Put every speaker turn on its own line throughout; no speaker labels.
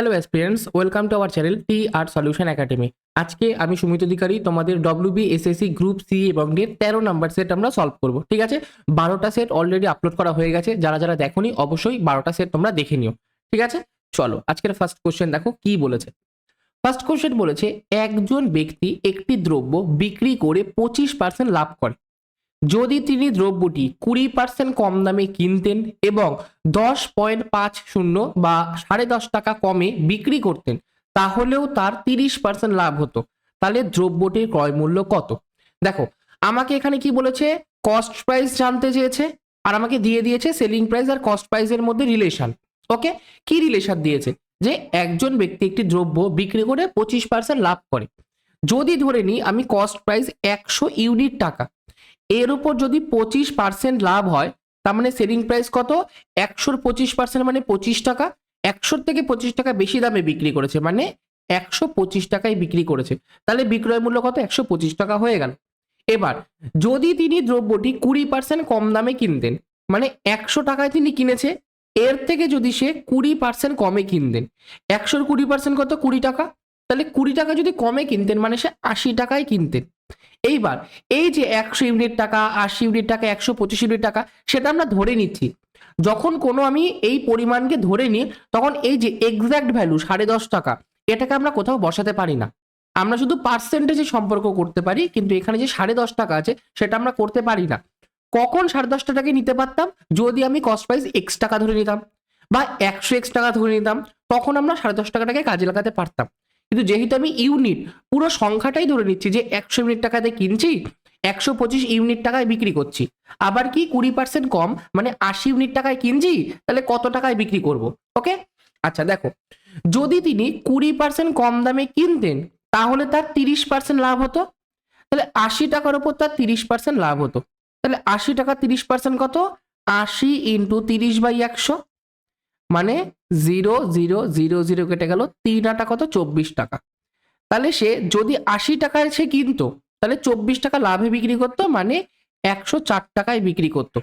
Hello aspirants, welcome to our channel T R solution academy. আজকে আমি সুমিত অধিকারী তোমাদের WB SSC group C এবং D 13 number set আমরা solve করব। ঠিক আছে, 12টা সেট অলরেডি আপলোড করা হয়ে গেছে। যারা যারা দেখোনি অবশ্যই 12টা সেট তোমরা দেখে নিও। ঠিক আছে, চলো আজকের ফার্স্ট কোশ্চেন দেখো কি বলেছে। ফার্স্ট কোশ্চেন বলেছে একজন ব্যক্তি একটি দ্রব্য বিক্রি করে 25% লাভ করে যদি তিনি দ্রব্যটি 20% কম দামে কিনতেন এবং 10.50 বা 10.5 টাকা কমে বিক্রি করতেন, তাহলেও তার 30% লাভ হতো। তাহলে দ্রব্যটির ক্রয় মূল্য কত? দেখো, আমাকে এখানে কি বলেছে, কস্ট প্রাইস জানতে চেয়েছে আর আমাকে দিয়ে দিয়েছে সেলিং প্রাইস আর কস্ট প্রাইসের মধ্যে রিলেশন। ওকে, কি রিলেশন দিয়েছে? যে একজন ব্যক্তি একটি দ্রব্য বিক্রি করে 25% লাভ করে। যদি ধরে নিই আমি কস্ট প্রাইস 100 ইউনিট টাকা, এর উপর যদি 25% লাভ হয়, তার মানে সেলিং প্রাইস কত? 100 25% মানে 25 টাকা। 100 থেকে 25 টাকা বেশি দামে বিক্রি করেছে, মানে 125 টাকায় বিক্রি করেছে। তাহলে বিক্রয় মূল্য কত? 125 টাকা হয়ে গেল। এবার যদি তিনি দ্রব্যটি 20% কম দামে কিনতেন, মানে 100 টাকায় তিনি কিনেছে, এর থেকে যদি সে 20% কমে কিনতেন, 100 20% কত? 20 টাকা। তাহলে 20 টাকা যদি কমে কিনতেন মানে সে 80 টাকায় কিনতেন। এইবার এই যে 100 ইউনিট টাকা, 80 ইউনিট টাকা, 125 ইউনিট টাকা, সেটা আমরা ধরে নিচ্ছি। যখন কোনো আমি এই পরিমাণকে ধরে নিই, তখন এই যে এক্সাক্ট ভ্যালু 10.5 টাকা, এটাকে আমরা কোথাও বসাতে পারি না। আমরা শুধু পার্সেন্টেজে সম্পর্ক করতে পারি, কিন্তু এখানে যে 10.5 টাকা আছে সেটা আমরা করতে পারি না। কখন 10.5 টাকাকে নিতে পারতাম? যদি আমি কস্ট প্রাইস এক্স টাকা ধরে নিতাম বা 100 এক্স টাকা ধরে নিতাম, তখন আমরা 10.5 টাকাটাকে কাজে লাগাতে পারতাম। কিন্তু যেহেতু আমি ইউনিট পুরো সংখ্যাটাই ধরে নিচ্ছি, যে 100 ইউনিট টাকাতে কিনছি, 125 ইউনিট টাকায় বিক্রি করছি, আবার কি 20% কম মানে 80 ইউনিট টাকায় কিনছি, তাহলে কত টাকায় বিক্রি করব? ওকে, আচ্ছা দেখো, যদি তিনি 20% কম দামে কিনতেন, তাহলে তার 30% লাভ হতো। তাহলে 80 টাকার উপর তার 30% লাভ হতো। তাহলে 80 টাকা 30% কত? 80 ইন্টু 30/100, মানে 0,0,0,0 কেটে গেল, 3 আটা কত? 24 টাকা। তাহলে সে যদি 80 টাকায় সে কিনতো, তাহলে 24 টাকা লাভে বিক্রি করতো, মানে 104 টাকায় বিক্রি করতো।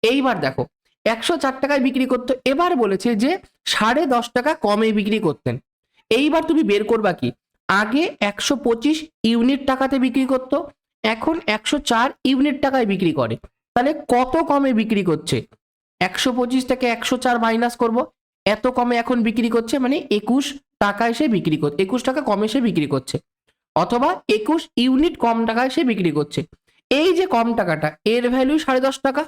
এইবার দেখো, 104 টাকায় বিক্রি করতো, এবার বলেছে যে 10.5 টাকা কমে বিক্রি করতেন। এইবার তুমি বের করবা কি, আগে 125 ইউনিট টাকাতে বিক্রি করতো, এখন 104 ইউনিট টাকায় বিক্রি করে। তাহলে কত কমে বিক্রি করছে? 125 থেকে 104 মাইনাস করব, এত কমে এখন বিক্রি করছে, মানে 21 টাকায় সে বিক্রি করছে, 21 টাকা কমে সে বিক্রি করছে, অথবা 21 ইউনিট কম টাকায় সে বিক্রি করছে। এই যে কম টাকাটা, এর ভ্যালু 10.5 টাকা।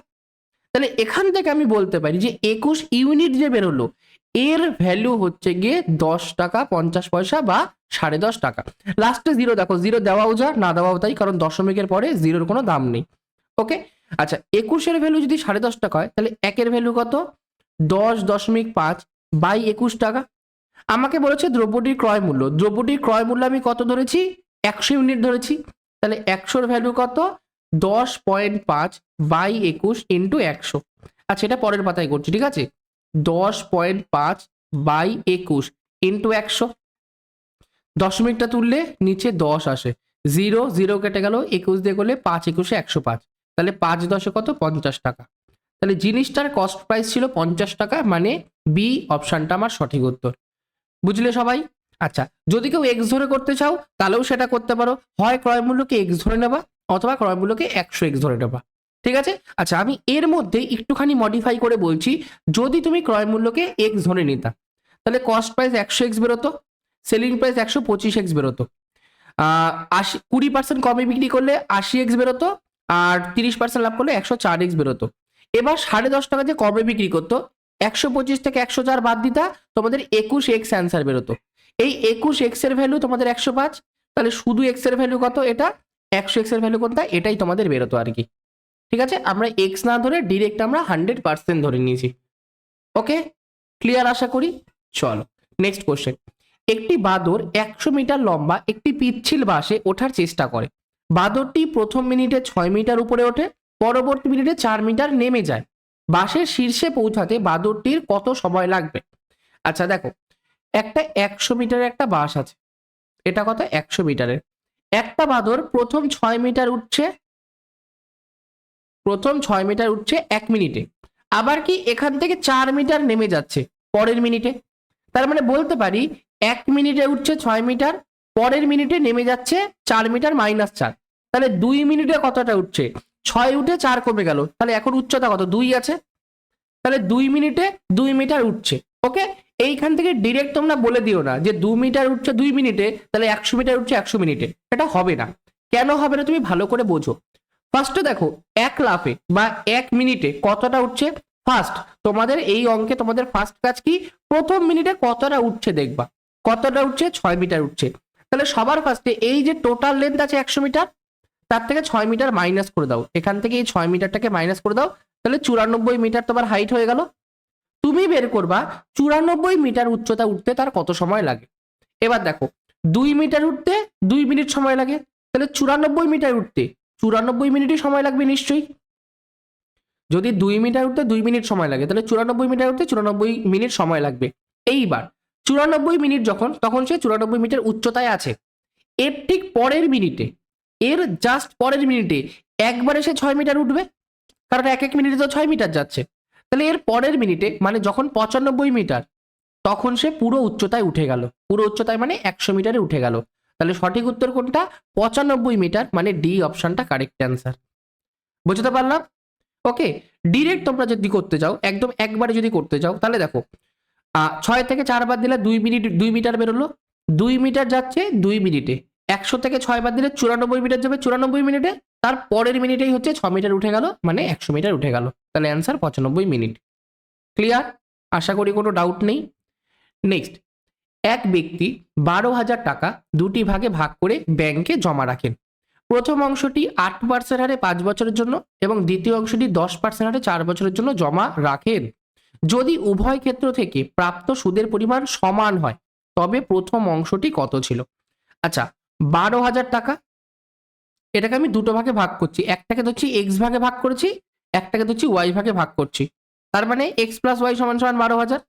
তাহলে এখান থেকে আমি বলতে পারি যে 21 ইউনিট যে বেরোলো, এর ভ্যালু হচ্ছে গিয়ে 10 টাকা 50 পয়সা বা 10.5 টাকা। লাস্টে জিরো দেখো, জিরো দেওয়াও যা না দেওয়াও তাই, কারণ দশমিকের পরে জিরোর কোনো দাম নেই। ওকে, আচ্ছা 21-এর ভ্যালু যদি 10.5 টাকা হয়, তাহলে একের ভ্যালু কত? 10.5 বাই 21 টাকা। আমাকে বলেছে দ্রব্যটির ক্রয় মূল্য। দ্রব্যটির ক্রয় মূল্য আমি কত ধরেছি? 100 ইউনিট ধরেছি। তাহলে 100-র ভ্যালু কত? 10.5 বাই 21 ইন্টু 100। আচ্ছা, এটা পরের পাতায় করছি, ঠিক আছে? 10.5 বাই 21 ইন্টু 100। দশমিকটা তুললে নিচে 10 আসে, 0 0 কেটে গেল, 21 দিয়ে করলে 5 21 105। তাহলে 5 10 কত? 50 টাকা। তাহলে জিনিসটার কস্ট প্রাইস ছিল 50 টাকা, মানে বি অপশনটা আমার সঠিক উত্তর। বুঝলে সবাই? আচ্ছা, যদি কেউ এক্স ধরে করতে চাও, তাহলেও সেটা করতে পারো। হয় ক্রয় মূল্যকে এক্স ধরে নেবা, অথবা ক্রয় মূল্যকে 100 এক্স ধরে নেবা। ঠিক আছে, আচ্ছা আমি এর মধ্যে একটুখানি মডিফাই করে বলছি। যদি তুমি ক্রয় মূল্যকে এক্স ধরে নিতা, তাহলে কস্ট প্রাইস 100 এক্স বেরোতো, সেলিং প্রাইস 125 এক্স বেরোতো। 20% কমে বিক্রি করলে 80 এক্স বেরোতো, আর 30% লাভ করলে 104 এক্স বেরোতো। এবার 10.5 টাকা যে কমে বিক্রি করতো, 125 থেকে 104 বাদ দিতা, তোমাদের 21 এক্স অ্যান্সার বেরোতো। এই 21 এক্স এর ভ্যালু তোমাদের 105। তাহলে শুধু এক্স এর ভ্যালু কত? এটা 100 এক্স এর ভ্যালু কোনটা? এটাই তোমাদের বেরোতো আর কি। ঠিক আছে, আমরা এক্স না ধরে ডিরেক্ট আমরা 100% ধরে নিয়েছি। ওকে, ক্লিয়ার আশা করি। চলো নেক্সট কোশ্চেন। একটি বাদর 100 মিটার লম্বা একটি পিচ্ছিল বাসে ওঠার চেষ্টা করে। বাদরটি প্রথম মিনিটে 6 মিটার উপরে ওঠে, পরবর্তী মিনিটে 4 মিটার নেমে যায়। বাসের শীর্ষে পৌঁছাতে বাদরটির কত সময় লাগবে? আচ্ছা দেখো, একটা 100 মিটারের একটা বাস আছে, এটা কত? 100 মিটারের। একটা বাদর প্রথম 6 মিটার উঠছে, 1 মিনিটে, আবার কি এখান থেকে 4 মিটার নেমে যাচ্ছে পরের মিনিটে। তার মানে বলতে পারি 1 মিনিটে উঠছে 6 মিটার, পরের মিনিটে নেমে যাচ্ছে 4 মিটার -4। তাহলে 2 মিনিটে কতটা উঠছে? 6 উঠে 4 কমে গেল, তাহলে এখন উচ্চতা কত? 2 আছে। তাহলে 2 মিনিটে 2 মিটার উঠছে। ওকে, এইখান থেকে ডিরেক্ট তোমরা বলে দিও না যে 2 মিটার উঠছে 2 মিনিটে, তাহলে 100 মিটার উঠছে 100 মিনিটে। এটা হবে না। কেন হবে না তুমি ভালো করে বোঝো। ফার্স্টে দেখো 1 লাফে বা 1 মিনিটে কতটা উঠছে। ফার্স্ট তোমাদের এই অঙ্কে তোমাদের ফার্স্ট কাজ কি? প্রথম মিনিটে কতটা উঠছে দেখবা। কতটা উঠছে? 6 মিটার উঠছে। তাহলে সবার ফার্স্টে এই যে টোটাল লেন্থ আছে 100 মিটার, তার থেকে 6 মিটার মাইনাস করে দাও। এখান থেকে এই 6 মিটারটাকে মাইনাস করে দাও, তাহলে 94 মিটার তোমার হাইট হয়ে গেল। তুমি বের করবা 94 মিটার উচ্চতা উঠতে তার কত সময় লাগে। এবার দেখো 2 মিটার উঠতে 2 মিনিট সময় লাগে, তাহলে 94 মিটার উঠতে 94 মিনিটই সময় লাগবে নিশ্চয়ই। যদি 2 মিটার উঠতে 2 মিনিট সময় লাগে, তাহলে 94 মিটার উঠতে 94 মিনিট সময় লাগবে। এইবার 94 মিনিট যখন, তখন সে 94 মিটার উচ্চতায় আছে। এর ঠিক পরের মিনিটে, এর জাস্ট পরের মিনিটে একবারে সে 6 মিটার উঠবে, কারণ এক এক মিনিটে তো 6 মিটার যাচ্ছে। তাহলে এর পরের মিনিটে মানে যখন 95 মিটার, তখন সে পুরো উচ্চতায় উঠে গেল। পুরো উচ্চতায় মানে 100 মিটারে উঠে গেল। তাহলে সঠিক উত্তর কোনটা? 95 মিটার, মানে ডি অপশনটা কারেক্ট অ্যান্সার। বুঝতে পারলাম? ওকে, ডিরেক্ট তোমরা যদি করতে চাও, একদম একবারে যদি করতে চাও, তাহলে দেখো 6 থেকে 4 বাদ দিলে 2 মিনিট 2 মিটার বেরোলো। 2 মিটার যাচ্ছে 2 মিনিটে। 100 থেকে 6 বাদ দিলে 94 মিটার যাবে 94 মিনিটে। তার পরের মিনিটেই হচ্ছে 6 মিটার উঠে গেল, মানে 100 মিটার উঠে গেল। তাহলে অ্যান্সার 95 মিনিট। ক্লিয়ার? আশা করি কোনো ডাউট নেই। নেক্সট, এক ব্যক্তি 12,000 টাকা দুটি ভাগে ভাগ করে ব্যাংকে জমা রাখেন। প্রথম অংশটি 8% হারে 5 বছরের জন্য এবং দ্বিতীয় অংশটি 10% হারে 4 বছরের জন্য জমা রাখেন। যদি উভয় ক্ষেত্র থেকে প্রাপ্ত সুদের পরিমাণ সমান হয়, তবে প্রথম অংশটি কত ছিল? আচ্ছা, 12,000 টাকা, এটাকে আমি দুটো ভাগে ভাগ করছি। একটাকে ধরছি এক্স ভাগে ভাগ করেছি, একটাকে ধরছি ওয়াই ভাগে ভাগ করছি। তার মানে এক্স প্লাস ওয়াই সমান সমান 12,000।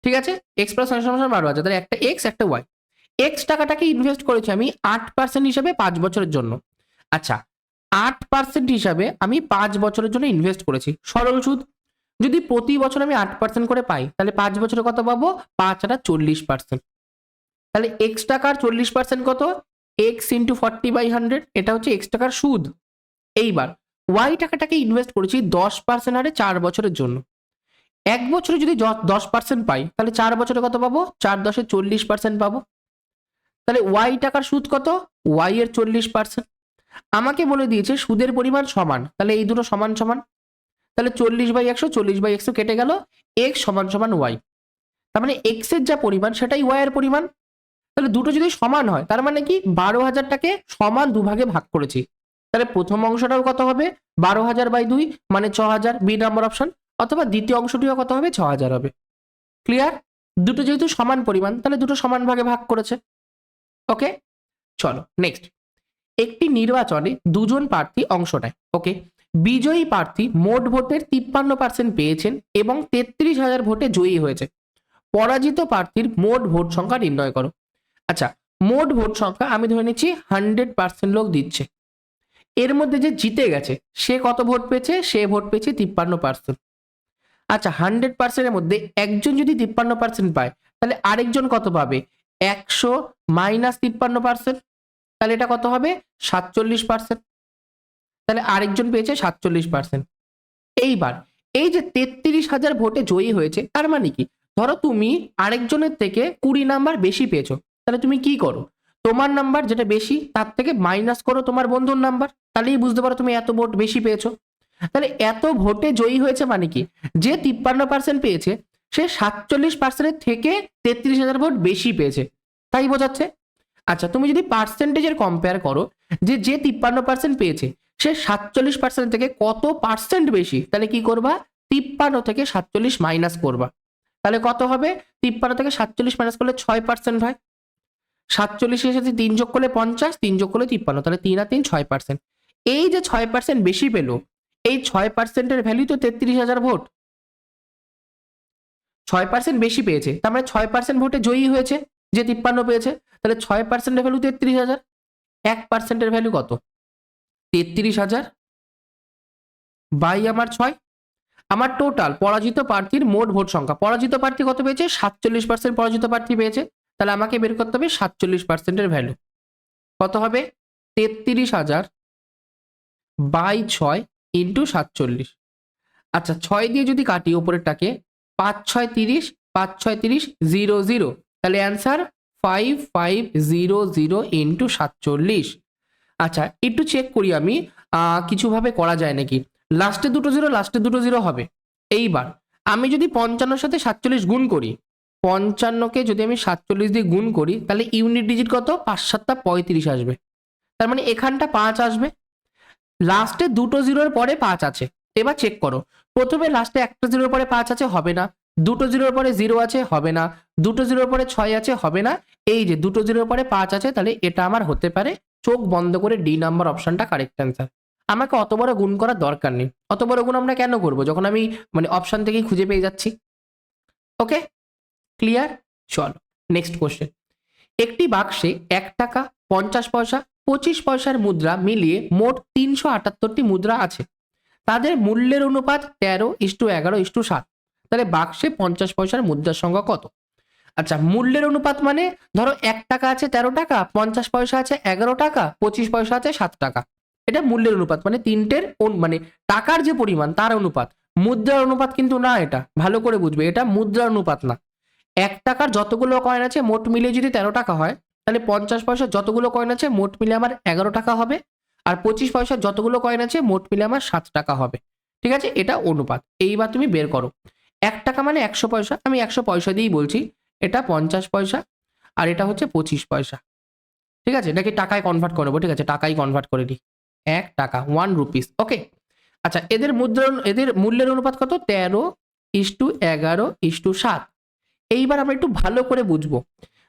ঠিক আছে, এক্স প্লাস ওয়াই সমান সমান 12,000। তাহলে একটা এক্স একটা ওয়াই। এক্স টাকাটাকে ইনভেস্ট করেছি আমি 8% হিসাবে 5 বছরের জন্য। আচ্ছা, 8% হিসাবে আমি 5 বছরের জন্য ইনভেস্ট করেছি, সরল সুদ। যদি প্রতি বছর আমি 8% করে পাই, তাহলে 5 বছরে কত পাবো? 5 আর 40%। তাহলে এক্স টাকার 40% কত? এক্স ইন্টু 40/100, এটা হচ্ছে এক্স টাকার সুদ। এইবার ওয়াই টাকাটাকে ইনভেস্ট করেছি 10% হারে 4 বছরের জন্য। এক বছরে যদি 10% পাই, তাহলে 4 বছরে কত পাবো? 4 10 40% পাবো। তাহলে ওয়াই টাকার সুদ কত? ওয়াই এর 40%। আমাকে বলে দিয়েছে সুদের পরিমাণ সমান, তাহলে এই দুটো সমান সমান। তাহলে 40/100, 40/100 কেটে গেল, এক্স সমান সমান ওয়াই। তার মানে এক্স এর যা পরিমাণ সেটাই ওয়াই এর পরিমাণ। তাহলে দুটো যদি সমান হয়, তার মানে কি 12,000টাকে সমান দুভাগে ভাগ করেছি। তাহলে প্রথম অংশটাও কত হবে? 12,000/2 মানে 6,000, বি নাম্বার অপশন। অথবা দ্বিতীয় অংশটিও কত হবে? 6,000 হবে। ক্লিয়ার? দুটো যেহেতু সমান পরিমাণ, তাহলে দুটো সমান ভাগে ভাগ করেছে। ওকে, চলো নেক্সট। একটি নির্বাচনে দুজন প্রার্থী অংশ নেয়। ওকে, বিজয়ী প্রার্থী মোট ভোটের 53% পেয়েছেন এবং 33,000 ভোটে জয়ী হয়েছে। পরাজিত প্রার্থীর মোট ভোট সংখ্যা নির্ণয় করো। আচ্ছা, মোট ভোট সংখ্যা আমি ধরে নিচ্ছি 100% লোক দিচ্ছে। এর মধ্যে যে জিতে গেছে সে কত ভোট পেয়েছে? সে ভোট পেয়েছে 53%। আচ্ছা, 100%-এর মধ্যে একজন যদি 53% পায়, তাহলে আরেকজন কত পাবে? 100 মাইনাস 53%, তাহলে এটা কত হবে? 47%। তাহলে আরেকজন পেয়েছে 47%। এইবার এই যে 33,000 ভোটে জয়ী হয়েছে, তার মানে কি? ধরো তুমি আরেকজনের থেকে 20 নাম্বার বেশি পেয়েছো, তাহলে তুমি কি করো? তোমার নাম্বার যেটা বেশি তার থেকে মাইনাস করো তোমার বন্ধুর নাম্বার, তাহলেই বুঝতে পারো তুমি এত ভোট বেশি পেয়েছো। তাহলে এত ভোটে জয়ী হয়েছে মানে কি? যে 53% পেয়েছে সে 47%-এর থেকে 33,000 ভোট বেশি পেয়েছে, তাই বোঝাচ্ছে। আচ্ছা, তুমি যদি পার্সেন্টেজের কম্পেয়ার করো, যে 53% পেয়েছে সে 47% থেকে কত পার্সেন্ট বেশি, তাহলে কি করবা? 53 থেকে 47 মাইনাস করবা। তাহলে কত হবে? 53 থেকে 47 মাইনাস করলে 6% হয়। 47-এর সাথে 3 যোগ করলে 50, 3 যোগ করলে 53, তাহলে 3 আর 3 6%। এই যে 6% বেশি পেলো, এই 6%-এর ভ্যালু তো 33,000 ভোট। 6% বেশি পেয়েছে, তার মানে 6% ভোটে জয়ী হয়েছে যে 53 পেয়েছে। তাহলে 6%-এর ভ্যালু 33,000। 1%-এর ভ্যালু কত? 33,000 বাই আমার 6। আমার টোটাল পরাজিত প্রার্থীর মোট ভোট সংখ্যা, পরাজিত প্রার্থী কত পেয়েছে? 47% পরাজিত প্রার্থী পেয়েছে। তাহলে আমাকে বের করতে হবে 47%-এর ভ্যালু কত হবে? 33,000 বাই 6 ইন্টু 47। আচ্ছা 6 দিয়ে যদি কাটি উপরেরটাকে, 5 6 30, 5 6 30, 0 0, তাহলে অ্যান্সার 5500 ইন্টু 47। আচ্ছা একটু চেক করি আমি কিছুভাবে করা যায় নাকি। লাস্টে দুটো জিরো হবে। এইবার আমি যদি 55 সাথে 47 গুণ করি, 55কে যদি আমি 47 দিয়ে গুণ করি, তাহলে ইউনিট ডিজিট কত? 5 7 35 আসবে। তার মানে এখানটা 5 আসবে। লাস্টে দুটো জিরোর পরে 5 আছে। এবার চেক করো, প্রথমে লাস্টে একটা জিরোর পরে 5 আছে, হবে না। দুটো জিরোর পরে 0 আছে, হবে না। দুটো জিরোর পরে 6 আছে, হবে না। এই যে দুটো জিরোর পরে 5 আছে, তাহলে এটা আমার হতে পারে। চোখ বন্ধ করে ডি নাম্বার অপশনটা কারেক্ট অ্যান্সার। আমাকে অত বড় গুণ করার দরকার নেই। অত বড় গুণ আমরা কেন করবো যখন আমি মানে অপশন থেকেই খুঁজে পেয়ে যাচ্ছি। ওকে, ক্লিয়ার? চলো নেক্সট কোশ্চেন। একটি বাক্সে 1 টাকা, 50 পয়সা, 25 পয়সার মুদ্রা মিলিয়ে মোট 378টি মুদ্রা আছে। তাদের মূল্যের অনুপাত 13:11:7। তাহলে বাক্সে 50 পয়সার মুদ্রার সংখ্যা কত? আচ্ছা মূল্যের অনুপাত মানে ধরো 1 টাকা আছে 13 টাকা, 50 পয়সা আছে 11 টাকা, 25 পয়সা আছে 7 টাকা। এটা মূল্যের অনুপাত মানে তিনটের মানে টাকার যে পরিমাণ তার অনুপাত। মুদ্রার অনুপাত কিন্তু না, এটা ভালো করে বুঝবে, এটা মুদ্রার অনুপাত না। 1 টাকার যতগুলো কয়েন আছে মোট মিলিয়ে যদি 13 টাকা হয়, তাহলে 50 পয়সার যতগুলো কয়েন আছে মোট মিলে আমার 11 টাকা হবে। আর 25 পয়সার যতগুলো কয়েন আছে মোট মিলে আমার 7 টাকা হবে। ঠিক আছে, এটা অনুপাত। এইবার তুমি বের করো। 1 টাকা মানে 100 পয়সা, আমি 100 পয়সা দিয়েই বলছি। এটা 50 পয়সা আর এটা হচ্ছে 25 পয়সা। ঠিক আছে, এটাকে টাকায় কনভার্ট করবো। ঠিক আছে, টাকায় কনভার্ট করে দিই। 1 টাকা 1 রুপিস। ওকে, আচ্ছা এদের মূল্যের অনুপাত কত? 13:11:7। এইবার আমরা একটু ভালো করে বুঝবো।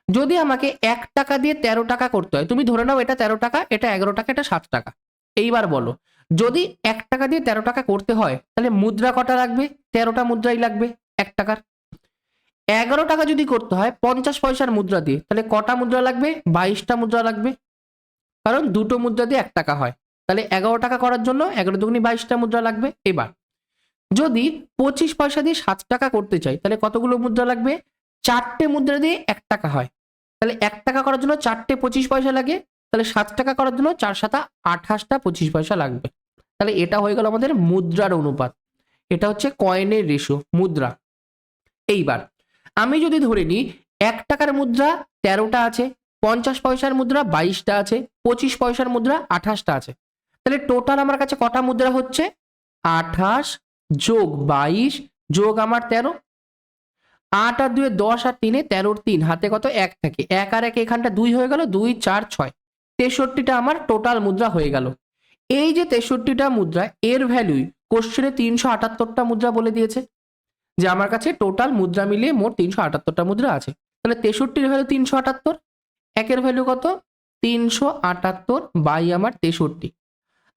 যদি আমাকে 1 টাকা দিয়ে 13 টাকা করতে হয়, তুমি ধরে নাও এটা 13 টাকা, এটা 11 টাকা, এটা 7 টাকা। এইবার বলো, যদি 1 টাকা দিয়ে 13 টাকা করতে হয়, তাহলে মুদ্রা কটা লাগবে? 13টা মুদ্রাই লাগবে 1 টাকার। 11 টাকা যদি করতে হয় 50 পয়সার মুদ্রা দিয়ে, তাহলে কটা মুদ্রা লাগবে? 22টা মুদ্রা লাগবে। কারণ দুটো মুদ্রা দিয়ে 1 টাকা হয়। তাহলে 11 টাকা করার জন্য 11 দুগুণী 22টা মুদ্রা লাগবে। এবার যদি 25 পয়সা দিয়ে 7 টাকা করতে চাই, তাহলে কতগুলো মুদ্রা লাগবে? 4টে মুদ্রা দিয়ে 1 টাকা হয়। তাহলে 1 টাকা করার জন্য 4টে 25 পয়সা লাগে। তাহলে 7 টাকা করার জন্য 4 7 28টা 25 পয়সা লাগবে। তাহলে এটা হয়ে গেল আমাদের মুদ্রার অনুপাত। এটা হচ্ছে কয়েনের রেশিও, মুদ্রা। এইবার আমি যদি ধরে নিই 1 টাকার মুদ্রা 13টা আছে, 50 পয়সার মুদ্রা 22টা আছে, 25 পয়সার মুদ্রা 28টা আছে। তাহলে টোটাল আমার কাছে কটা মুদ্রা হচ্ছে? 28 যোগ 22 যোগ আমার 13। 8 আর 2 10 আর 3 13, 3 হাতে কত? 1 থাকে। 1 আর 1 এখানটা 2 হয়ে গেল, 2 4 6, 63টা আমার টোটাল মুদ্রা হয়ে গেল। এই যে 63টা মুদ্রা, এর ভ্যালুই কোশ্চেনে 378টা মুদ্রা বলে দিয়েছে, যে আমার কাছে টোটাল মুদ্রা মিলিয়ে মোট 378টা মুদ্রা আছে। তাহলে 63-এর ভ্যালু 378, একের ভ্যালু কত? 378 বাই আমার 63।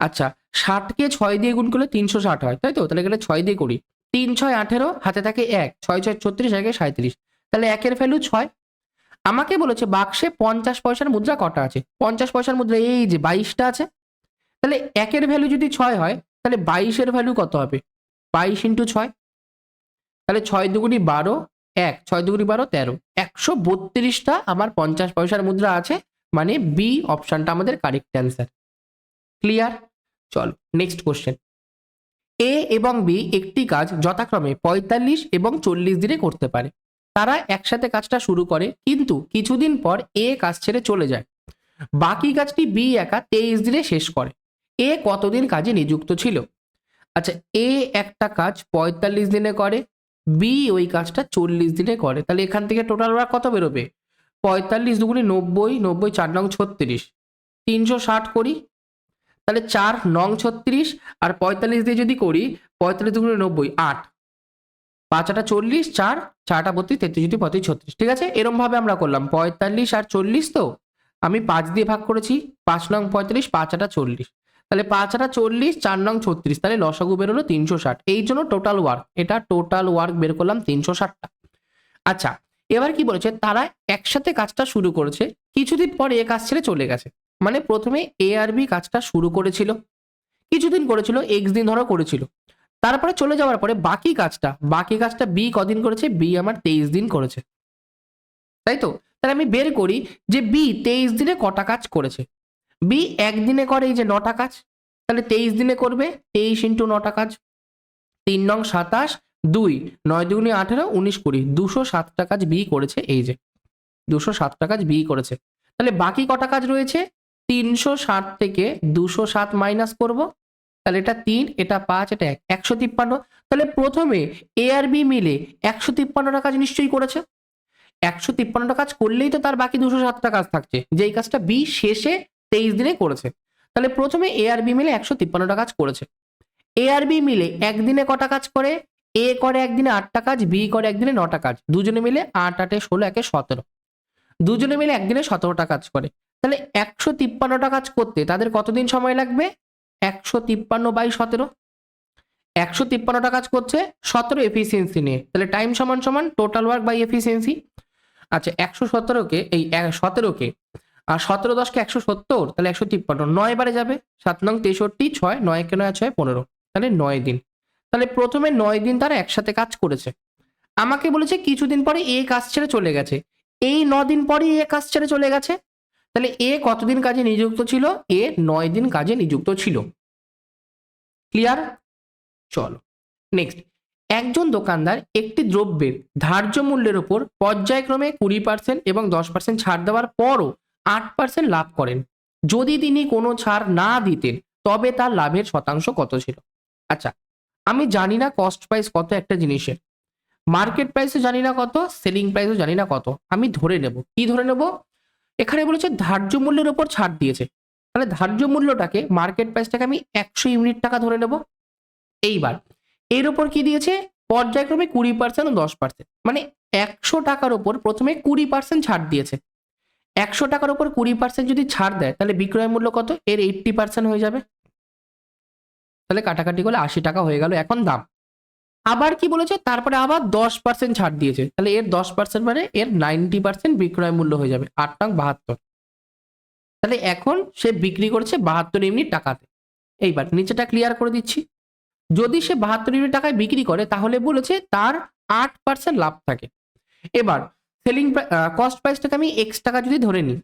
আচ্ছা 60কে 6 দিয়ে গুণ করলে 360 হয়, তাই তো? তাহলে এখানে 6 দিয়ে করি। 3 6 18, হাতে থাকে 1, 6 6 36, 1 37। তাহলে একের ভ্যালু 6। আমাকে বলেছে বাক্সে 50 পয়সার মুদ্রা কটা আছে? 50 পয়সার মুদ্রা এই যে 22টা আছে। তাহলে একের ভ্যালু যদি 6 হয়, তাহলে 22-এর ভ্যালু কত হবে? 22 ইন্টু 6। তাহলে 6 দুগুণী 12, 1 6 দুগুণী 12 13, 132টা আমার 50 পয়সার মুদ্রা আছে। মানে বি অপশনটা আমাদের কারেক্ট অ্যান্সার। ক্লিয়ার? চলো নেক্সট কোশ্চেন। এ এবং বি একটি কাজ যথাক্রমে 45 এবং 40 দিনে করতে পারে। তারা একসাথে কাজটা শুরু করে, কিন্তু কিছুদিন পর এ কাজ ছেড়ে চলে যায়। বাকি কাজটি বি একা 23 দিনে শেষ করে। এ কতদিন কাজে নিযুক্ত ছিল? আচ্ছা এ একটা কাজ 45 দিনে করে, বি ওই কাজটা 40 দিনে করে। তাহলে এখান থেকে টোটাল ওরা কত বেরোবে? 45 দুগুণে 90, 90 4 নং 36, 360 করি। তাহলে 4 নং 36 আর 45 দিয়ে যদি করি, 45 দুগুণে 90 8, 5 আটা 40, 4 4টা 32, 33 যদি 35 36। ঠিক আছে, এরম ভাবে আমরা করলাম 45 আর 40। তো আমি 5 দিয়ে ভাগ করেছি, 5 নং 35, 5 আটা 40। তাহলে 5 আটা 40, 4 নং 36, তাহলে লসাগু বেরোলো 360। এই জন্য টোটাল ওয়ার্ক, এটা টোটাল ওয়ার্ক বের করলাম 360টা। আচ্ছা এবার কি বলেছে? তারা একসাথে কাজটা শুরু করেছে, কিছুদিন পরে এ কাজ ছেড়ে চলে গেছে। মানে প্রথমে এ আর বি কাজটা শুরু করেছিল, কিছুদিন করেছিল, এক্স দিন ধরো করেছিল। তারপরে চলে যাওয়ার পরে বাকি কাজটা বি কদিন করেছে, বি আমার 23 দিন করেছে, তাই তো? তাহলে আমি বের করি যে বি 23 দিনে কটা কাজ করেছে। বি একদিনে করে এই যে 9টা কাজ, তাহলে 23 দিনে করবে 23 ইন্টু 9টা কাজ, 3 নং 27, 2 9 দুগুণে 18, 19 20, 207টা কাজ বি করেছে। এই যে 207টা কাজ বি করেছে। তাহলে বাকি কটা কাজ রয়েছে, 360 থেকে 207 মাইনাস করব, তাহলে এটা 3, এটা 5, এটা 1, 153। তাহলে প্রথমে এ আর বি মিলে 153টা কাজ নিশ্চয়ই করেছে। 153টা কাজ করলেই তো তার বাকি 207টা কাজ থাকছে, যেই কাজটা বি শেষে 23 দিনে করেছে। তাহলে প্রথমে এ আর বি মিলে 153টা কাজ করেছে। এ আর বি মিলে একদিনে কটা কাজ করে, এ করে একদিনে 8টা কাজ, বি করে একদিনে 9টা কাজ, দুজনে মিলে 8 8 16 1 17, দুজনে মিলে একদিনে 17টা কাজ করে। তাহলে 153টা কাজ করতে তাদের কতদিন সময় লাগবে, 153/17, 153টা কাজ করছে 17 এফিসিয়েন্সি নিয়ে, তাহলে টাইম সমান সমান টোটাল ওয়ার্ক বাই এফিসিয়েন্সি। আচ্ছা 117কে এই 17কে আর 17 10কে 170, তাহলে 153 9 বারে যাবে, 7 নং 63, 6 9 কে 9 6 15, তাহলে 9 দিন। তাহলে প্রথমে 9 দিন তারা একসাথে কাজ করেছে। আমাকে বলেছে কিছুদিন পরে এ কাজ ছেড়ে চলে গেছে, এই 9 দিন পরে এ কাজ ছেড়ে চলে গেছে, তাহলে এ কতদিন কাজে নিযুক্ত ছিল, এ 9 দিন কাজে নিযুক্ত ছিল। ক্লিয়ার? চলো নেক্সট। একজন দোকানদার একটি দ্রব্যের ধার্য মূল্যের উপর পর্যায়ক্রমে 20% এবং 10% ছাড় দেওয়ার পরও 8% লাভ করেন। যদি তিনি কোনো ছাড় না দিতেন তবে তার লাভের শতাংশ কত ছিল? আচ্ছা আমি জানি না কস্ট প্রাইস কত একটা জিনিসের, মার্কেট প্রাইসও জানি না কত, সেলিং প্রাইসও জানি না কত, আমি ধরে নেব। কি ধরে নেব? এখানে বলেছে ধার্য মূল্যের উপর ছাড় দিয়েছে, তাহলে ধার্য মূল্যটাকে মার্কেট প্রাইসটাকে আমি 100 ইউনিট টাকা ধরে নেব। এইবার এর উপর কি দিয়েছে, পর্যায়ক্রমে 20% ও 10%, মানে 100 টাকার উপর প্রথমে 20% ছাড় দিয়েছে। 100 টাকার উপর 20% যদি ছাড় দেয় তাহলে বিক্রয় মূল্য কত, এর 80% হয়ে যাবে, তাহলে কাটাকাটি করলে 80 টাকা হয়ে গেল এখন দাম। আবার কি বলেছে, তারপরে আবার 10% ছাড় দিয়েছে, তাহলে এর 10% মানে এর 90% বিক্রয় মূল্য হয়ে যাবে, 8 নং 72। তাহলে এখন সে বিক্রি করেছে 72 ইউনিট টাকাতে। এইবার নিচেটা ক্লিয়ার করে দিচ্ছি। যদি সে 72 ইউনিট টাকায় বিক্রি করে তাহলে বলেছে তার 8% লাভ থাকে। এবার সেলিং কস্ট প্রাইসটাকে আমি এক্স টাকা যদি ধরে নিই,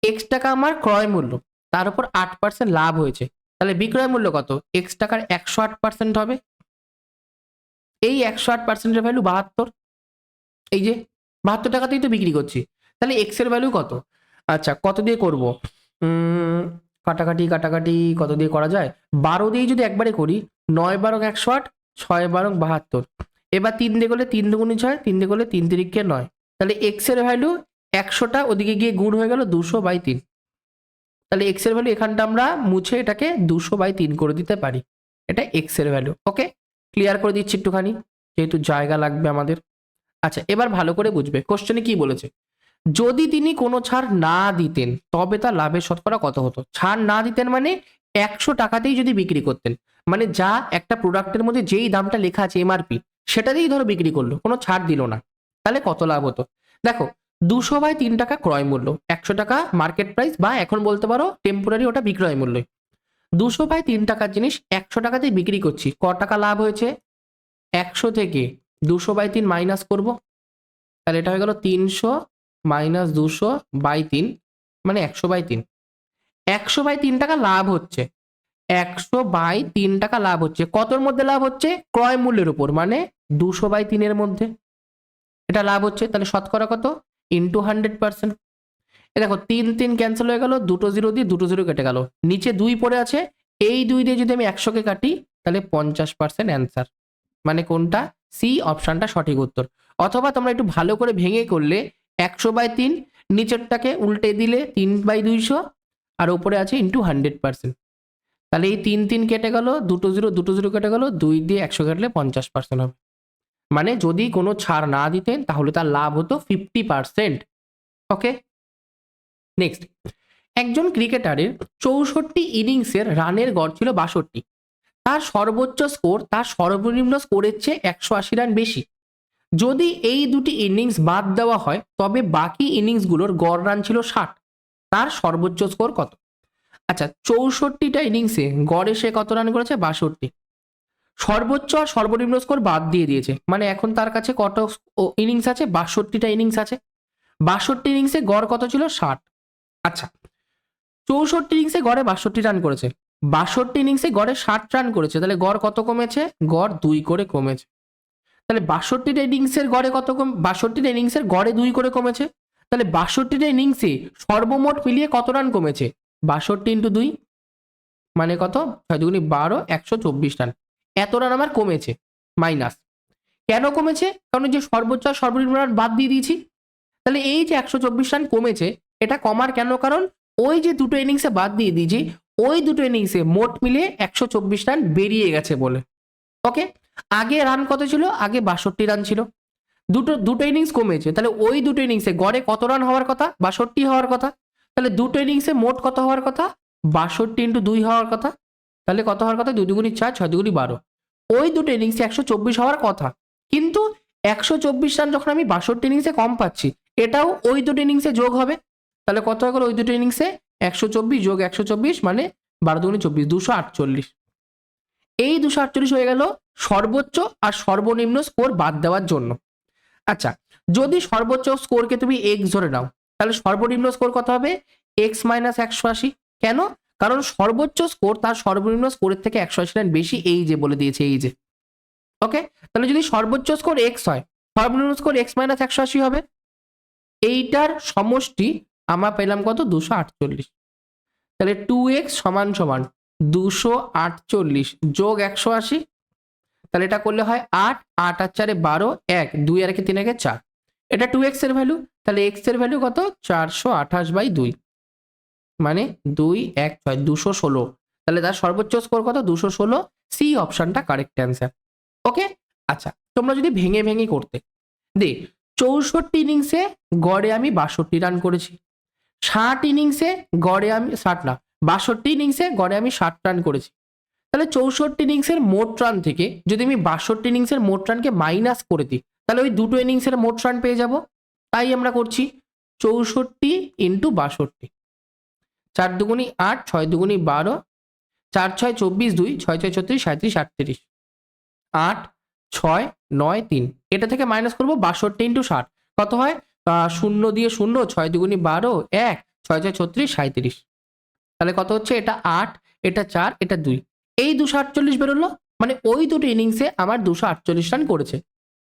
এক্স টাকা আমার ক্রয় মূল্য, তার উপর 8% লাভ হয়েছে, তাহলে বিক্রয় মূল্য কত, এক্স টাকার 108% হবে। এই 108%-এর ভ্যালু 72, এই যে 72 টাকাতেই তো বিক্রি করছি, তাহলে এক্স এর ভ্যালু কত? আচ্ছা কত দিয়ে করব, কাটাকাটি কাটাকাটি কত দিয়ে করা যায়, 12 দিয়ে যদি একবারে করি, 9 বারং 108, 6 বারং 72, এবার 3 দিয়ে করলে 3 দুগুণে 6, 3 দিয়ে করলে 3 তিরিকে 9, তাহলে এক্স এর ভ্যালু 100টা ওদিকে গিয়ে গুণ হয়ে গেল 200/3, তাহলে এক্স এর ভ্যালু এখানটা আমরা মুছে এটাকে 200/3 করে দিতে পারি, এটা এক্স এর ভ্যালু। ওকে ক্লিয়ার করে দিচ্ছি একটুখানি, যেহেতু জায়গা লাগবে আমাদের। আচ্ছা এবার ভালো করে বুঝবে কোশ্চেনে কি বলেছে, যদি তিনি কোনো ছাড় না দিতেন তবে তার লাভের শতকরা কত হতো। ছাড় না দিতেন মানে 100 টাকাতেই যদি বিক্রি করতেন, মানে যা একটা প্রোডাক্টের মধ্যে যেই দামটা লেখা আছে এমআরপি সেটাতেই ধরো বিক্রি করলো, কোনো ছাড় দিল না, তাহলে কত লাভ হতো? দেখো 200/3 টাকা ক্রয় মূল্য, 100 টাকা মার্কেট প্রাইস, বা এখন বলতে পারো টেম্পোরারি ওটা বিক্রয় মূল্য। 200/3 টাকার জিনিস 100 টাকাতেই বিক্রি করছি, ক টাকা লাভ হয়েছে, 100 থেকে 200/3 মাইনাস করব, তাহলে এটা হয়ে গেল 300 মাইনাস 200/3, মানে 100/3। 100/3 টাকা লাভ হচ্ছে, 100/3 টাকা লাভ হচ্ছে, কতর মধ্যে লাভ হচ্ছে, ক্রয় মূল্যের উপর, মানে 200/3 এর মধ্যে এটা লাভ হচ্ছে, তাহলে শতকরা কত, ইন্টু 100%। এ দেখো 3 3 ক্যান্সেল হয়ে গেল, দুটো জিরো দিয়ে দুটো জিরো কেটে গেল, নিচে 2 পড়ে আছে, এই 2 দিয়ে যদি আমি 100কে কাটি তাহলে 50% অ্যান্সার, মানে কোনটা, সি অপশনটা সঠিক উত্তর। অথবা তোমরা একটু ভালো করে ভেঙে করলে 100/3, নিচেরটাকে উল্টে দিলে 3/200, আর উপরে আছে ইন্টু 100%, তাহলে এই 3 3 কেটে গেল, দুটো জিরো কেটে গেল, 2 দিয়ে 100 কাটলে 50% হবে, মানে যদি কোনো ছাড় না দিতেন তাহলে তার লাভ হতো 50%। Okay next. একজন ক্রিকেটারের 64 ইনিংসের রানের গড় ছিল 62, তার সর্বোচ্চ স্কোর তার সর্বনিম্ন স্কোরের চেয়ে 180 রান বেশি। যদি এই দুটি ইনিংস বাদ দেওয়া হয় তবে বাকি ইনিংসগুলোর গড় রান ছিল 60, তার সর্বোচ্চ স্কোর কত? আচ্ছা 64টা ইনিংসে গড়ে সে কত রান করেছে, 62, সর্বোচ্চ আর সর্বনিম্ন স্কোর বাদ দিয়ে দিয়েছে, মানে এখন তার কাছে কত ইনিংস আছে, 62টা ইনিংস আছে। 62 ইনিংসে গড় কত ছিল, 60। আচ্ছা, 64 ইনিংসে গড়ে 62 রান করেছে, 62 ইনিংসে গড়ে 60 রান করেছে, তাহলে গড় কত কমেছে, গড় 2 করে কমেছে। তাহলে 62টা ইনিংসের গড়ে কত 62টা ইনিংসের গড়ে 2 করে কমেছে, তাহলে 62টা ইনিংসে সর্বমোট মিলিয়ে কত রান কমেছে, 62 ইন্টু 2 মানে কত, 6 দুগুনি 12, 124 রান। এত রান আমার কমেছে, মাইনাস। কেন কমেছে, কারণ যে সর্বোচ্চ আর সর্বনিম্ন রান বাদ দিয়ে দিয়েছি। তাহলে এই যে 124 রান কমেছে, এটা কমার কেন কারণ, ওই যে দুটো ইনিংসে বাদ দিয়ে দিয়েছি, ওই দুটো ইনিংসে মোট মিলিয়ে 124 রান বেরিয়ে গেছে বলে। ওকে, আগে রান কত ছিল, আগে 62 রান ছিল, দুটো ইনিংস কমেছে, তাহলে ওই দুটো ইনিংসে গড়ে কত রান হওয়ার কথা, 62 হওয়ার কথা। তাহলে দুটো ইনিংসে মোট কত হওয়ার কথা, 62 ইন্টু 2 হওয়ার কথা। তাহলে কত হওয়ার কথা, 2 দুগুনি 4, 6 দুগুনি 12। ওই দুটো ইনিংসে 124 হওয়ার কথা, কিন্তু 124 রান যখন আমি 62 ইনিংসে কম পাচ্ছি, এটাও ওই দুটো ইনিংসে যোগ হবে। তাহলে কত হয়ে গেল, ওই দুটো ইনিংসে 124 যোগ 124 মানে 12 দুগুনি 24, 248। এই 248 হয়ে গেল সর্বোচ্চ আর সর্বনিম্ন স্কোর বাদ দেওয়ার জন্য। আচ্ছা, যদি সর্বোচ্চ স্কোরকে তুমি এক্স ধরে নাও, তাহলে সর্বনিম্ন স্কোর কত হবে, এক্স মাইনাস 180। কেন, কারণ সর্বোচ্চ স্কোর তার সর্বনিম্ন স্কোরের থেকে 180 রান বেশি, এই যে বলে দিয়েছে, এই যে। ওকে, তাহলে যদি সর্বোচ্চ স্কোর এক্স হয়, সর্বনিম্ন স্কোর এক্স মাইনাস 180 হবে। এইটার সমষ্টি আমরা পেলাম কত, 248। তাহলে 2x সমান সমান 248 যোগ 180। তাহলে এটা করলে হয় 8, 8 আর 4 12, 1 2 আর 1 3 4। এটা 2x এর ভ্যালু, তাহলে x এর ভ্যালু কত, 428/2 মানে 2 1 6 216। তাহলে তার সর্বোচ্চ স্কোর কত, 216। সি অপশনটা কারেক্ট অ্যান্সার। ওকে, আচ্ছা, তোমরা যদি ভেঙে ভেঙে করতে, 64 ইনিংসে গড়ে আমি 62 রান করেছি, 60 ইনিংসে গড়ে আমি 60 না 62 ইনিংসে গড়ে আমি 60 রান করেছি। তাহলে 64 ইনিংসের মোট রান থেকে যদি আমি 62 ইনিংসের মোট রানকে মাইনাস করে দিই, তাহলে ওই দুটো ইনিংসের মোট রান পেয়ে যাব। তাই আমরা করছি 64 ইন্টু 62, 4 দুগুনি 8, 6 দুগুনি 12, 4 6 24, 2 6 6 36, 37 38, 8 6 9 3। এটা থেকে মাইনাস করবো 62 ইন্টু 60, কত হয়, 0 দিয়ে 0, 6 দুগুনি 12, 1 6 6 36, 37। তাহলে কত হচ্ছে, এটা 8, এটা 4, এটা 2, এই 248 বেরোলো, মানে ওই দুটো ইনিংসে আমার 248 রান করেছে।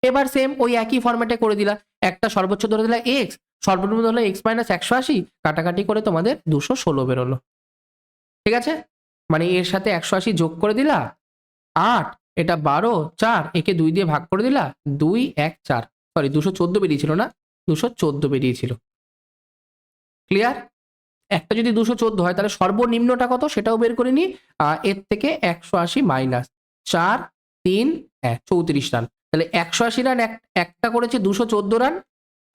এবার সেম ওই একই ফরম্যাটে করে দিলা, একটা সর্বোচ্চ ধরে দিলা এক্স, সর্বনিম্ন ধরলে এক্স মাইনাস 180, কাটাকাটি করে তোমাদের 216 বেরোলো। ঠিক আছে, মানে এর সাথে 180 যোগ করে দিলা, 8, এটা 12, 4, একে 2 দিয়ে ভাগ করে দিলা, 2 1 4, সরি 214 বেরিয়েছিল না, 214 বেরিয়েছিল। ক্লিয়ার, একটা যদি 214 হয় তাহলে সর্বনিম্নটা কত সেটাও বের করে নি, এর থেকে 180 মাইনাস 4 3 34 রান। তাহলে 180 রান একটা করেছে 214 রান,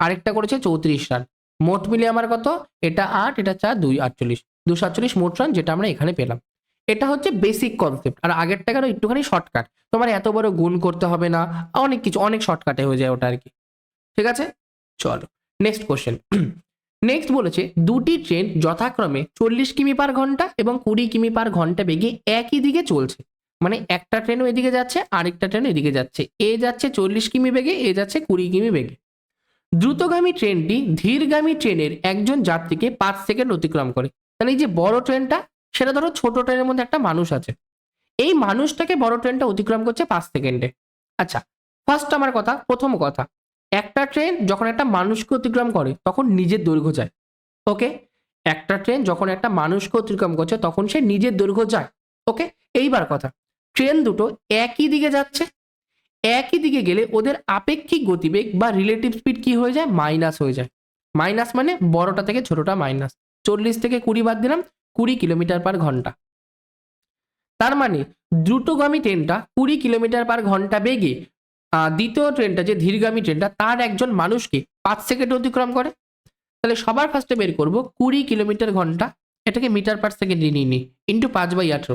আরেকটা করেছে 34 রান, মোট মিলিয়ে আমার কত, এটা 8, এটা 4, 2 48, 248 মোট রান, যেটা আমরা এখানে পেলাম। এটা হচ্ছে বেসিক কনসেপ্ট, আর আগেরটা গেল একটুখানি শর্টকাট, তোমার এত বড় গুণ করতে হবে না, অনেক কিছু অনেক শর্টকাটে হয়ে যায় ওটা আর কি। ঠিক আছে, চলো নেক্সট কোশ্চেন। নেক্সট বলেছে, দুটি ট্রেন যথাক্রমে 40 কিমি পার ঘন্টা এবং 20 কিমি পার ঘন্টা বেগে একই দিকে চলছে, মানে একটা ট্রেনও এদিকে যাচ্ছে, আরেকটা ট্রেন এদিকে যাচ্ছে, এ যাচ্ছে 40 কিমি বেগে, এ যাচ্ছে 20 কিমি বেগে। দ্রুতগামী ট্রেনটি ধীরগামী ট্রেনের একজন যাত্রীকে 5 সেকেন্ড অতিক্রম করে। তাহলে এই যে বড় ট্রেনটা, সেটা ধরো ছোট ট্রেনের মধ্যে একটা মানুষ আছে, এই মানুষটাকে বড় ট্রেনটা অতিক্রম করছে 5 সেকেন্ডে। আচ্ছা, ফার্স্ট আমার কথা, প্রথম কথা, একটা ট্রেন যখন একটা মানুষকে অতিক্রম করে তখন নিজের দৈর্ঘ্য যায়। ওকে, একটা ট্রেন যখন একটা মানুষকে অতিক্রম করছে তখন সে নিজের দৈর্ঘ্য যায়। ওকে, এইবার কথা, ট্রেন দুটো একই দিকে যাচ্ছে, একই দিকে গেলে ওদের আপেক্ষিক গতিবেগ বা রিলেটিভ স্পিড কি হয়ে যায়, মাইনাস হয়ে যায়। মাইনাস মানে বড়টা থেকে ছোটটা মাইনাস, 40 থেকে 20 বাদ দিলাম, 20 কিলোমিটার পার ঘন্টা। তার মানে দ্রুতগামী ট্রেনটা 20 কিলোমিটার পার ঘন্টা বেগে, দ্বিতীয় ট্রেনটা যে ধীরগামী ট্রেনটা, তার একজন মানুষকে 5 সেকেন্ড অতিক্রম করে। তাহলে সবার ফার্স্টে বের করবো 20 কিলোমিটার ঘন্টা, এটাকে মিটার পার সেকেন্ড নিয়ে নিই, ইন্টু 5/18,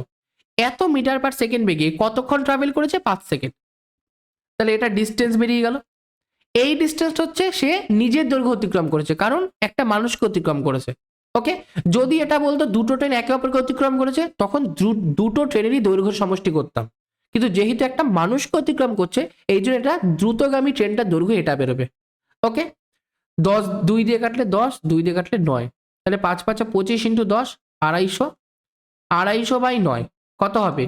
এত মিটার পার সেকেন্ড বেগে কতক্ষণ ট্রাভেল করেছে, 5 সেকেন্ড। তাহলে এটা ডিস্টেন্স বেরিয়ে গেল। এই ডিস্টেন্স হচ্ছে সে নিজের দৈর্ঘ্য অতিক্রম করেছে, কারণ একটা মানুষকে অতিক্রম করেছে। ওকে, যদি এটা বলতো দুটো ট্রেন একে অপরকে অতিক্রম করেছে, তখন দুটো ট্রেনেরই দৈর্ঘ্য সমষ্টি করতাম, কিন্তু যেহেতু একটা মানুষকে অতিক্রম করছে এই জন্য এটা দ্রুতগামী ট্রেনটার দৈর্ঘ্য এটা বেরোবে। ওকে, 10 2 দিয়ে কাটলে 10, 2 দিয়ে কাটলে 9, তাহলে 5 5 25 ইন্টু 10, 250, 250/9 কত হবে?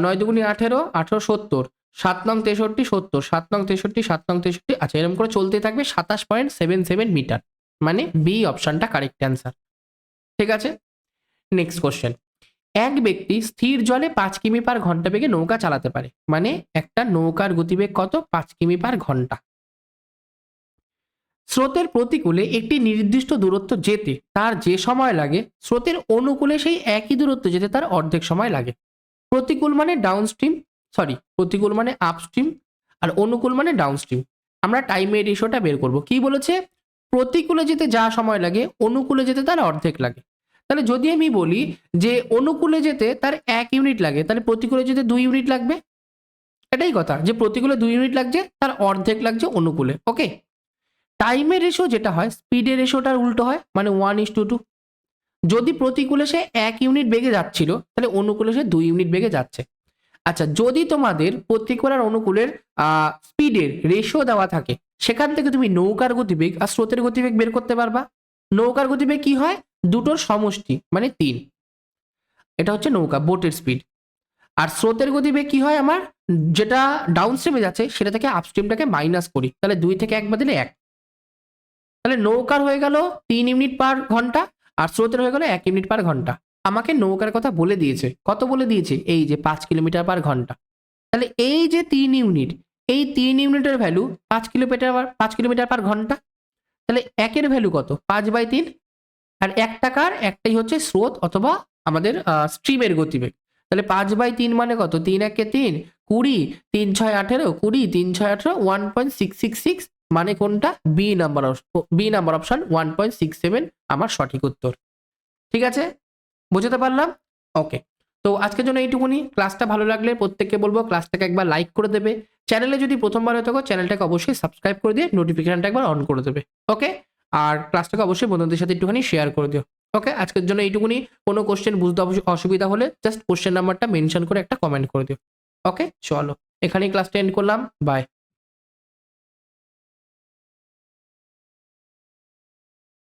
9 দুগুণে 18, 18 70, 7 নং 63 70, 7 নং 63, 7 নং 63, আচ্ছা এরকম করে চলতেই থাকবে, 27.77 মিটার, মানে বি অপশনটা কারেক্ট অ্যান্সার। ঠিক আছে, নেক্সট কোশ্চেন। এক ব্যক্তি স্থির জলে 5 কিমি পার ঘন্টা বেগে নৌকা চালাতে পারে, মানে একটা নৌকার গতিবেগ কত? 5 কিমি পার ঘন্টা। স্রোতের প্রতিকূলে একটি নির্দিষ্ট দূরত্ব যেতে তার যে সময় লাগে, স্রোতের অনুকূলে সেই একই দূরত্ব যেতে তার অর্ধেক সময় লাগে। প্রতিকূল মানে ডাউনস্ট্রিম, প্রতিকূল মানে আপস্ট্রিম, আর অনুকূল মানে ডাউনস্ট্রিম। আমরা টাইমের রেশিওটা বের করব। কি বলেছে? প্রতিকূলে যেতে যা সময় লাগে অনুকূলে যেতে তার অর্ধেক লাগে। তাহলে যদি আমি বলি যে অনুকূলে যেতে তার 1 ইউনিট লাগে, তাহলে প্রতিকূলে যেতে 2 ইউনিট লাগবে। এটাই কথা, যে প্রতিকূলে 2 ইউনিট লাগছে, তার অর্ধেক লাগছে অনুকূলে। ওকে, টাইমের রেশিও যেটা হয় স্পিডের রেশিওটার উল্টো হয়, মানে 1:2। যদি প্রতিকূলে সে 1 ইউনিট বেগে যাচ্ছিল, তাহলে অনুকূলে সে 2 ইউনিট বেগে যাচ্ছে। আচ্ছা, যদি তোমাদের প্রতিকূল আর অনুকূলের স্পিডের রেশিও দেওয়া থাকে, সেখান থেকে তুমি নৌকার গতিবেগ আর স্রোতের গতিবেগ বের করতে পারবা। নৌকার গতিবেগ কি হয়? দুটোর সমষ্টি, মানে 3। এটা হচ্ছে নৌকা, বোটের স্পিড। আর স্রোতের গতিবেগ কি হয় আমার? যেটা ডাউন স্ট্রিমে যাচ্ছে সেটা থেকে আপস্ট্রিমটাকে মাইনাস করি, তাহলে 2 থেকে 1 বাদিলে 1। তাহলে নৌকার হয়ে গেল 3 ইউনিট পার ঘন্টা, আর স্রোতের হয়ে গেল 1 ইউনিট পার ঘন্টা। আমাকে নৌকার কথা বলে দিয়েছে, কত বলে দিয়েছে? এই যে 5 কিলোমিটার পার ঘন্টা। তাহলে এই যে 3 ইউনিট, এই 3 ইউনিটের ভ্যালু 5 কিলোমিটার পার ঘন্টা। তাহলে একের ভ্যালু কত? 5/3। আর 1 টাকার একটাই হচ্ছে স্রোত অথবা আমাদের স্ট্রিমের গতিবেগ। তাহলে 5/3 মানে কত? 3 একে 3, 20, 3 6 18, 20, 3 6 18, 1.666, মানে কোনটা? বি নাম্বার অপশন 1.67 আমার সঠিক উত্তর। ঠিক আছে, বুঝতে পারলাম? ওকে, তো আজকের জন্য এইটুকুনি। ক্লাসটা ভালো লাগলে প্রত্যেককে বলবো ক্লাসটাকে একবার লাইক করে দেবে। চ্যানেলে যদি প্রথমবার হয়ে থাকো চ্যানেলটাকে অবশ্যই সাবস্ক্রাইব করে দিয়ে নোটিফিকেশনটা একবার অন করে দেবে। ওকে, আর ক্লাসটাকে অবশ্যই বন্ধুদের সাথে একটুখানি শেয়ার করে দিও। ওকে, আজকের জন্য এইটুকুনি। কোনো কোশ্চেন বুঝতে অসুবিধা হলে জাস্ট কোশ্চেন নাম্বারটা মেনশন করে একটা কমেন্ট করে দিও। ওকে, চলো এখানেই ক্লাসটা এন্ড করলাম। বাই।